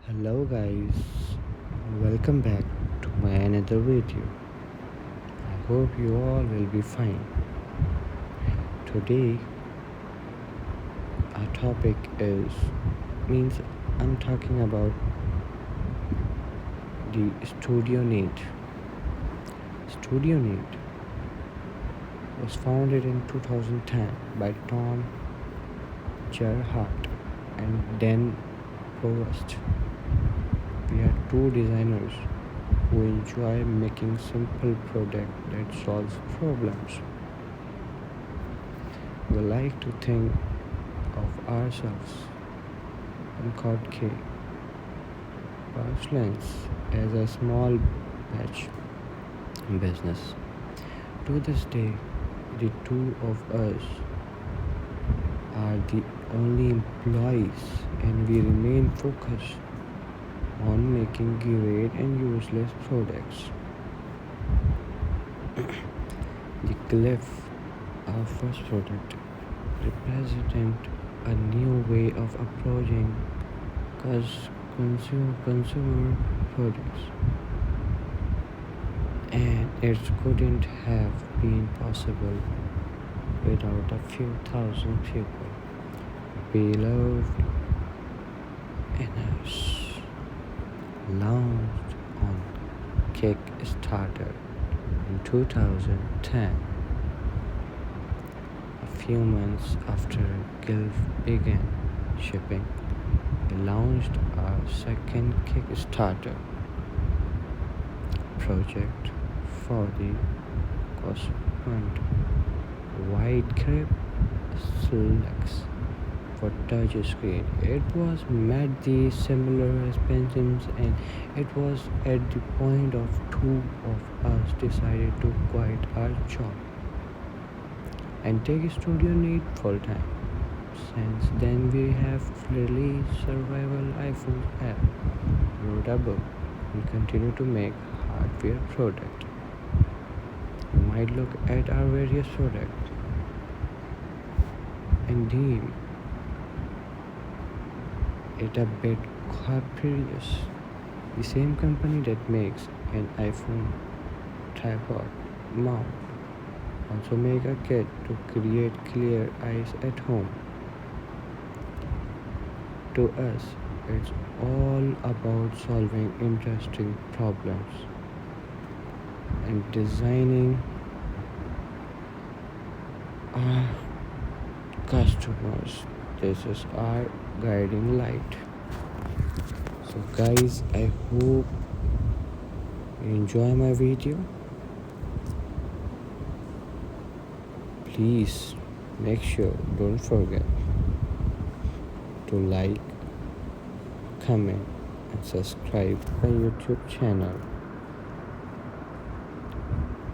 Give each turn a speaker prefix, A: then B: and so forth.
A: Hello guys, welcome back to my another video. I hope you all will be fine. Today our topic is means I'm talking about the Studio Neat. Studio Neat was founded in 2010 by Tom Gerhardt and Dan Provost. We are two designers who enjoy making simple products that solves problems. We like to think of ourselves in Code K Parlance as a small batch business. To this day, the two of us are the only employees and we remain focused on making great and useless products. The Glyph, our first product, represent a new way of approaching consumer products, and it couldn't have been possible without a few thousand people beloved in us. Launched on Kickstarter in 2010, a few months after Gilf began shipping, we launched our second Kickstarter project for the Cosmont White Grip Slugs for touchscreen. It was met the similar responses, and it was at the point of two of us decided to quit our job and take Studio Neat full time. Since then, we have released survival iPhone app, wrote a book, and continue to make hardware product. You might look at our various products and deem it a bit capricious. The same company that makes an iPhone tripod mount also make a kit to create clear eyes at home. To us, it's all about solving interesting problems and designing our customers. This is our guiding light. So guys, I hope you enjoy my video. Please make sure, don't forget to like, comment and subscribe my YouTube channel.